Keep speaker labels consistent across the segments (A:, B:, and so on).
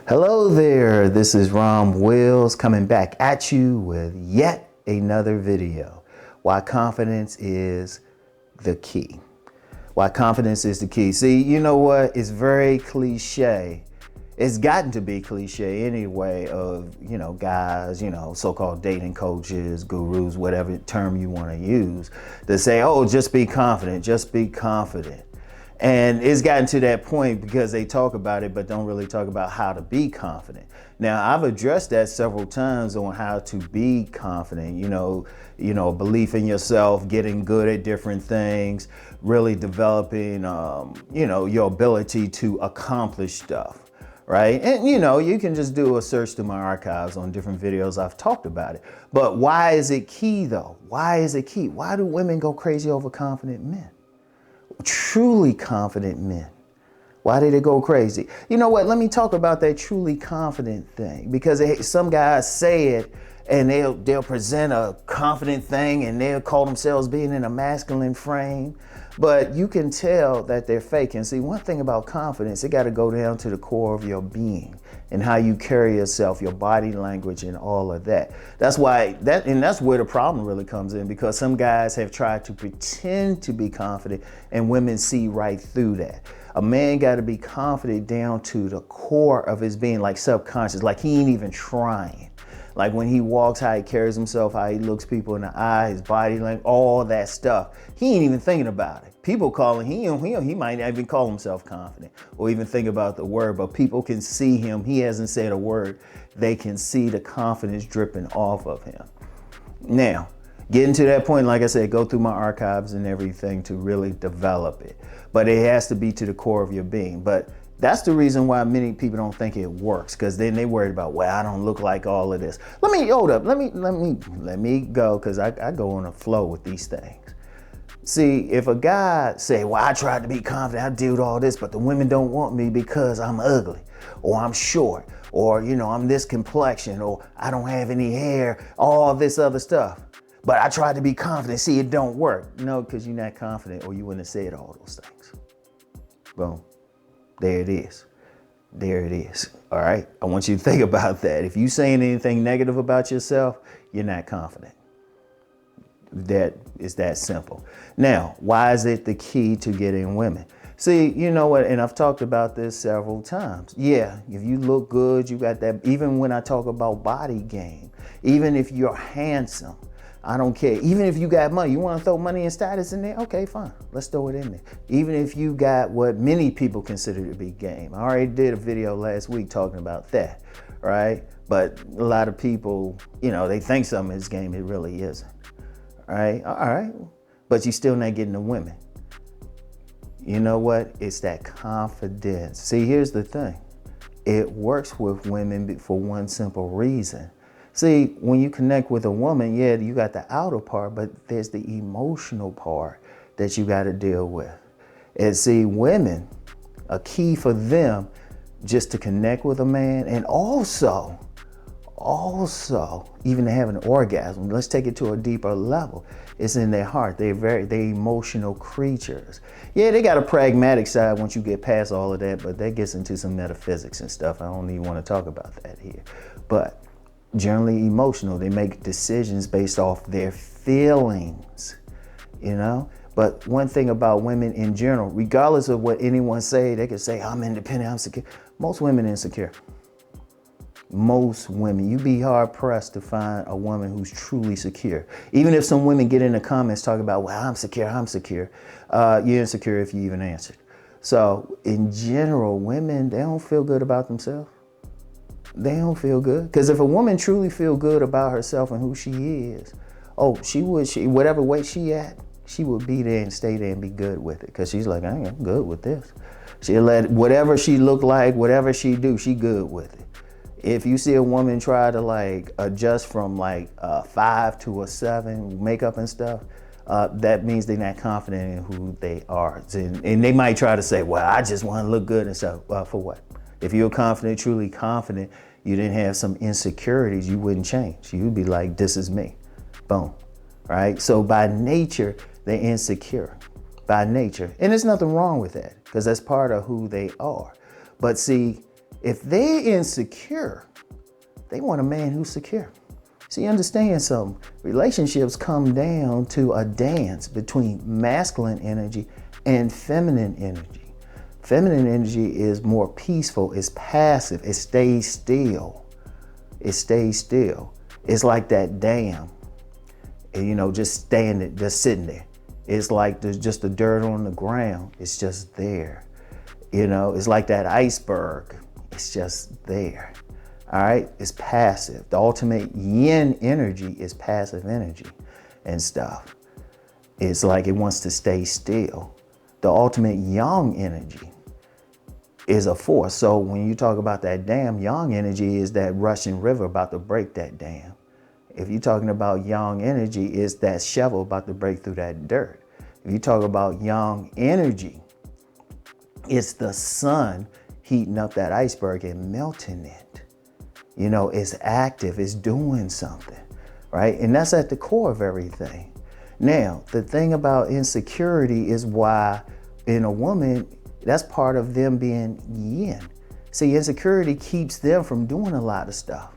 A: Hello there, this is Rom Wills coming back at you with yet another video. Why confidence is the key. Why confidence is the key. See, you know what? It's very cliche. It's gotten to be cliche anyway of, guys, so-called dating coaches, gurus, whatever term you want to use, to say, oh, just be confident, just be confident. And it's gotten to that point because they talk about it, but don't really talk about how to be confident. Now, I've addressed that several times on how to be confident, belief in yourself, getting good at different things, really developing, your ability to accomplish stuff. Right? And you can just do a search through my archives on different videos. I've talked about it. But why is it key though? Why is it key? Why do women go crazy over confident men? Truly confident men. Why did it go crazy? You know what? Let me talk about that truly confident thing, because some guys say it and they'll present a confident thing and they'll call themselves being in a masculine frame, but you can tell that they're faking. See, one thing about confidence, it got to go down to the core of your being and how you carry yourself, your body language and all of that. That's why that's where the problem really comes in, because some guys have tried to pretend to be confident and women see right through that. A man got to be confident down to the core of his being, like subconscious, like he ain't even trying. Like when he walks, how he carries himself, how he looks people in the eye, his body language, all that stuff. He ain't even thinking about it. People calling him, he might not even call himself confident or even think about the word, but people can see him. He hasn't said a word. They can see the confidence dripping off of him. Now, getting to that point, like I said, go through my archives and everything to really develop it. But it has to be to the core of your being. But that's the reason why many people don't think it works, because then they worried about, well, I don't look like all of this. Let me go, because I go on a flow with these things. See, if a guy say, well, I tried to be confident, I did all this, but the women don't want me because I'm ugly, or I'm short, or I'm this complexion, or I don't have any hair, all this other stuff. But I tried to be confident. See, it don't work. No, because you're not confident, or you wouldn't have said all those things. Boom. There it is. There it is. All right. I want you to think about that. If you saying anything negative about yourself, you're not confident. That is that simple. Now, why is it the key to getting women? See, you know what? And I've talked about this several times. Yeah, if you look good, you got that. Even when I talk about body game, even if you're handsome, I don't care. Even if you got money, you want to throw money and status in there? Okay, fine. Let's throw it in there. Even if you got what many people consider to be game. I already did a video last week talking about that, right? But a lot of people, they think something is game. It really isn't, right? All right. But you're still not getting the women. You know what? It's that confidence. See, here's the thing. It works with women for one simple reason. See, when you connect with a woman, yeah, you got the outer part, but there's the emotional part that you got to deal with. And see, women, a key for them just to connect with a man, and also even to have an orgasm. Let's take it to a deeper level. It's in their heart. They're emotional creatures. Yeah, they got a pragmatic side once you get past all of that, but that gets into some metaphysics and stuff. I don't even want to talk about that here. But generally emotional. They make decisions based off their feelings, But one thing about women in general, regardless of what anyone say, they could say, I'm independent, I'm secure. Most women are insecure. Most women. You'd be hard pressed to find a woman who's truly secure. Even if some women get in the comments talking about, well, I'm secure. You're insecure if you even answered. So in general, women, they don't feel good about themselves. They don't feel good. Because if a woman truly feel good about herself and who she is, whatever weight she at, she would be there and stay there and be good with it. Because she's like, I'm good with this. She'll let whatever she look like, whatever she do, she good with it. If you see a woman try to adjust from 5 to a 7, makeup and stuff, that means they're not confident in who they are. And they might try to say, well, I just want to look good and stuff. For what? If you're confident, truly confident, you didn't have some insecurities, you wouldn't change. You'd be like, this is me. Boom. Right? So by nature, they're insecure. By nature. And there's nothing wrong with that, because that's part of who they are. But see, If they're insecure, they want a man who's secure. See, understand something. Relationships come down to a dance between masculine energy and feminine energy. Feminine energy is more peaceful, it's passive, it stays still. It stays still. It's like that dam, just standing, just sitting there. It's like there's just the dirt on the ground. It's just there. It's like that iceberg. It's just there. All right, it's passive. The ultimate yin energy is passive energy and stuff. It's like it wants to stay still. The ultimate yang energy is a force. So when you talk about that dam, yang energy is that rushing river about to break that dam. If you're talking about yang energy, it's that shovel about to break through that dirt. If you talk about yang energy, it's the sun heating up that iceberg and melting it. It's active, it's doing something, right? And that's at the core of everything. Now, the thing about insecurity is why in a woman, that's part of them being yin. See, insecurity keeps them from doing a lot of stuff,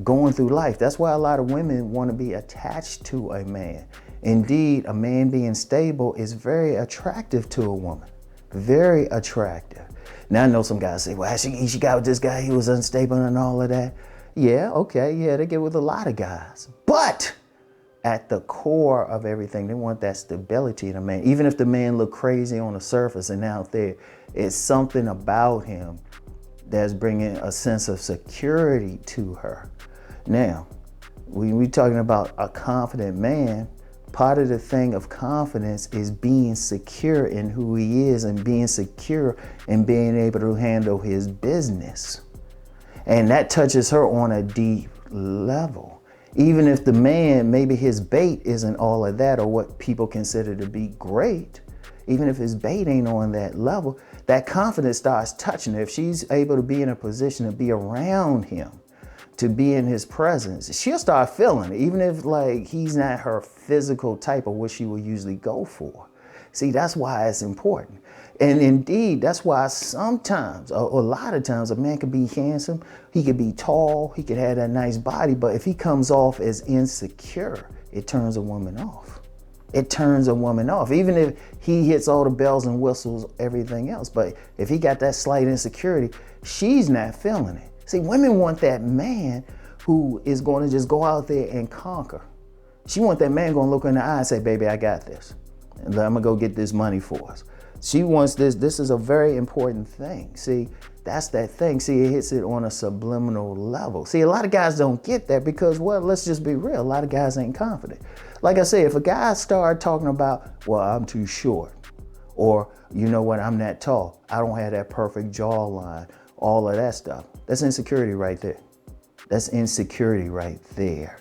A: going through life. That's why a lot of women want to be attached to a man. Indeed, a man being stable is very attractive to a woman, very attractive. Now I know some guys say, well, she got with this guy, he was unstable and all of that. Yeah, okay, yeah, they get with a lot of guys. But at the core of everything, they want that stability in a man. Even if the man look crazy on the surface and out there, it's something about him that's bringing a sense of security to her. Now, when we're talking about a confident man, part of the thing of confidence is being secure in who he is and being secure and being able to handle his business. And that touches her on a deep level. Even if the man, maybe his bait isn't all of that or what people consider to be great, even if his bait ain't on that level, that confidence starts touching her. If she's able to be in a position to be around him, to be in his presence, she'll start feeling it, even if he's not her physical type of what she will usually go for. See, that's why it's important. And indeed, that's why sometimes, a lot of times, a man could be handsome, he could be tall, he could have that nice body, but if he comes off as insecure, it turns a woman off. It turns a woman off, even if he hits all the bells and whistles, everything else. But if he got that slight insecurity, she's not feeling it. See, women want that man who is going to just go out there and conquer. She want that man going to look her in the eye and say, baby, I got this. And I'm going to go get this money for us. She wants this. This is a very important thing. See, that's that thing. See, it hits it on a subliminal level. See, a lot of guys don't get that because, well, let's just be real. A lot of guys ain't confident. Like I say, if a guy start talking about, well, I'm too short, or you know what, I'm that tall, I don't have that perfect jawline, all of that stuff. That's insecurity right there. That's insecurity right there.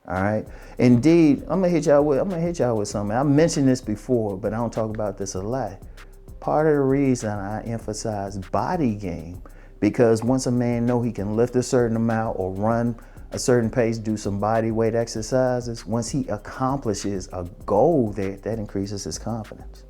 A: All right. Indeed, I'm gonna hit y'all with something. I mentioned this before, but I don't talk about this a lot. Part of the reason I emphasize body game, because once a man know he can lift a certain amount or run a certain pace, do some body weight exercises, once he accomplishes a goal there, that increases his confidence.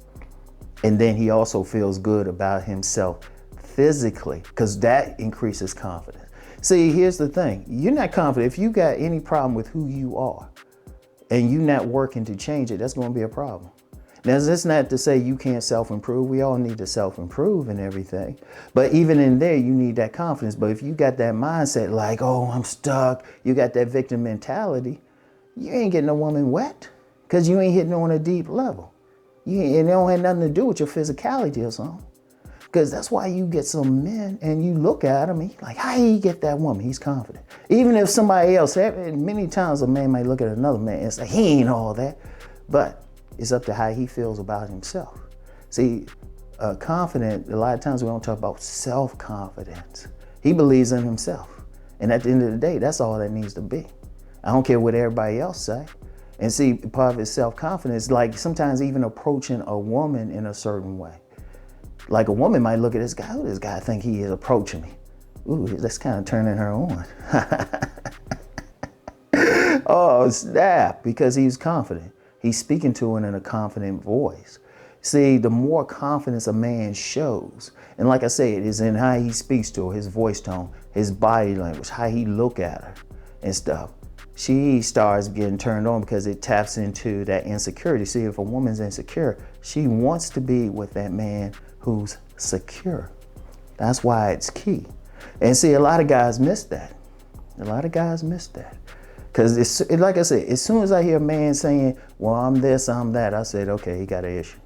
A: And then he also feels good about himself physically, because that increases confidence. See, here's the thing. You're not confident. If you got any problem with who you are and you're not working to change it, that's going to be a problem. Now, that's not to say you can't self-improve. We all need to self-improve and everything. But even in there, you need that confidence. But if you got that mindset like, oh, I'm stuck, you got that victim mentality, you ain't getting a woman wet because you ain't hitting on a deep level. And it don't have nothing to do with your physicality or something. Because that's why you get some men and you look at him and he's like, how he get that woman? He's confident. Even if somebody else, many times a man might look at another man and say, he ain't all that. But it's up to how he feels about himself. See, confident, a lot of times we don't talk about self-confidence. He believes in himself. And at the end of the day, that's all that needs to be. I don't care what everybody else say. And see, part of his self-confidence, like sometimes even approaching a woman in a certain way. Like a woman might look at this guy, who does this guy think he is approaching me? Ooh, that's kind of turning her on. Oh, snap, because he's confident. He's speaking to her in a confident voice. See, the more confidence a man shows, and like I said, it's in how he speaks to her, his voice tone, his body language, how he look at her and stuff. She starts getting turned on because it taps into that insecurity. See, if a woman's insecure, she wants to be with that man who's secure. That's why it's key. And see, a lot of guys miss that. A lot of guys miss that. Because it's like I said, as soon as I hear a man saying, well, I'm this, I'm that, I said, okay, he got an issue.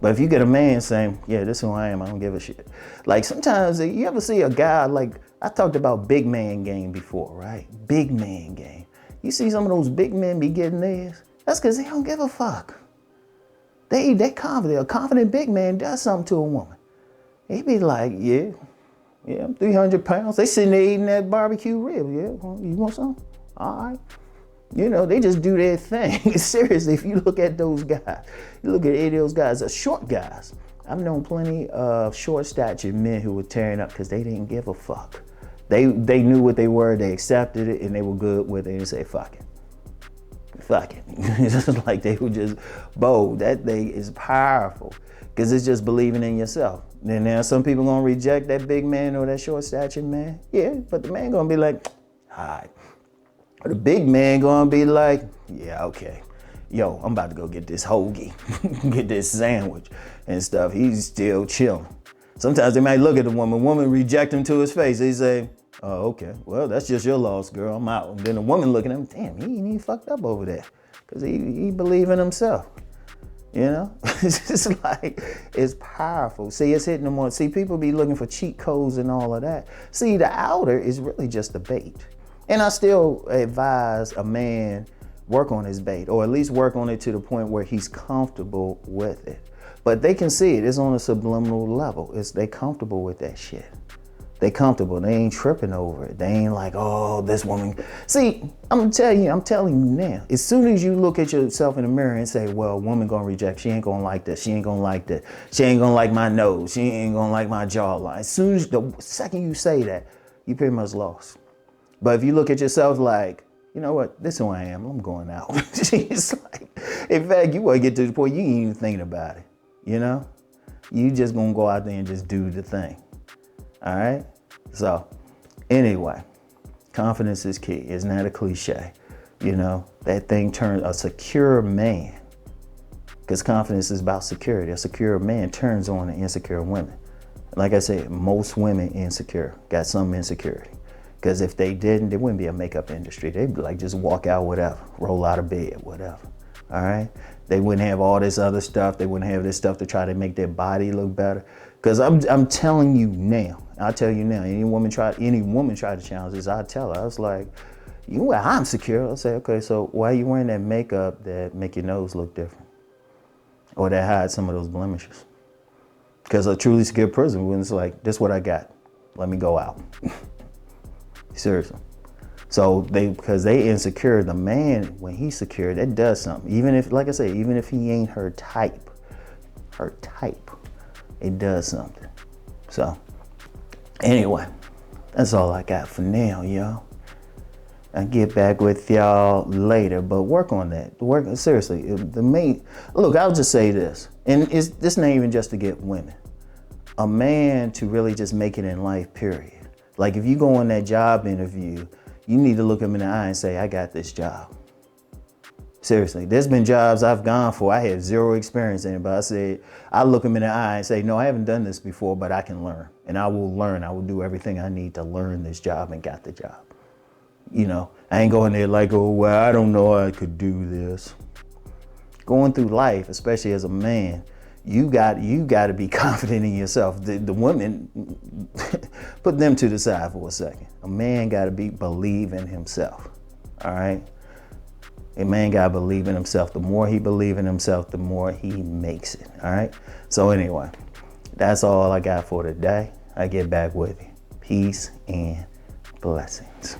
A: But if you get a man saying, yeah, this is who I am, I don't give a shit. Like sometimes you ever see a guy, like I talked about big man game before, right? Big man game. You see some of those big men be getting theirs. That's because they don't give a fuck. They confident. A confident big man does something to a woman. He be like, yeah, I'm 300 pounds. They sitting there eating that barbecue rib. Yeah, you want some? All right. You know, they just do their thing. Seriously, if you look at those guys, you look at any of those guys, the short guys. I've known plenty of short statured men who were tearing up because they didn't give a fuck. They knew what they were, they accepted it, and they were good with it and say, fuck it. Fuck it. It's just like they were just bold. That thing is powerful because it's just believing in yourself. Then now some people gonna reject that big man or that short statured man. Yeah, but the man gonna be like, all right. The big man gonna be like, yeah, okay. Yo, I'm about to go get this hoagie, get this sandwich and stuff. He's still chilling. Sometimes they might look at the woman reject him to his face. They say, oh, okay, well, that's just your loss, girl, I'm out. And then the woman looking at him, damn, he ain't even fucked up over there. Because he believe in himself, you know? It's just like, it's powerful. See, it's hitting them on, see, people be looking for cheat codes and all of that. See, the outer is really just a bait. And I still advise a man work on his bait, or at least work on it to the point where he's comfortable with it. But they can see it. It's on a subliminal level. They comfortable with that shit. They comfortable. They ain't tripping over it. They ain't like, oh, this woman. See, I'm telling you now, as soon as you look at yourself in the mirror and say, well, a woman gonna reject, she ain't gonna like this, she ain't gonna like that, she ain't gonna like my nose, she ain't gonna like my jawline. As soon as the second you say that, you pretty much lost. But if you look at yourself like, you know what, this is who I am, I'm going out. It's like, in fact, you want to get to the point you ain't even thinking about it, you know? You just gonna go out there and just do the thing, all right? So, anyway, confidence is key. It's not a cliche, you know? That thing turns a secure man, because confidence is about security. A secure man turns on the insecure women. Like I said, most women insecure, got some insecurity. Because if they didn't, there wouldn't be a makeup industry. They'd be like, just walk out, whatever, roll out of bed, whatever, all right? They wouldn't have all this other stuff. They wouldn't have this stuff to try to make their body look better. Because I'm telling you now, I'll tell you now, any woman try to challenge this, I'll tell her. I was like, I'm secure. I'll say, okay, so why are you wearing that makeup that make your nose look different? Or that hide some of those blemishes? Because a truly secure person, when it's like, this is what I got, let me go out. Seriously. So because they insecure, the man, when he's secure, that does something. Even if, like I say, even if he ain't her type, it does something. So anyway, that's all I got for now, y'all. I'll get back with y'all later, but work on that. Seriously, look, I'll just say this, and this not even just to get women. A man to really just make it in life, period. Like if you go on that job interview, you need to look him in the eye and say, I got this job. Seriously, there's been jobs I've gone for, I had zero experience in it, but I look him in the eye and say, no, I haven't done this before, but I can learn. And I will learn, I will do everything I need to learn this job and got the job. You know, I ain't going there like, oh, well, I don't know I could do this. Going through life, especially as a man, you got to be confident in yourself. The women, put them to the side for a second. A man got to believe in himself, all right? A man got to believe in himself. The more he believes in himself, the more he makes it, all right? So anyway, that's all I got for today. I get back with you. Peace and blessings.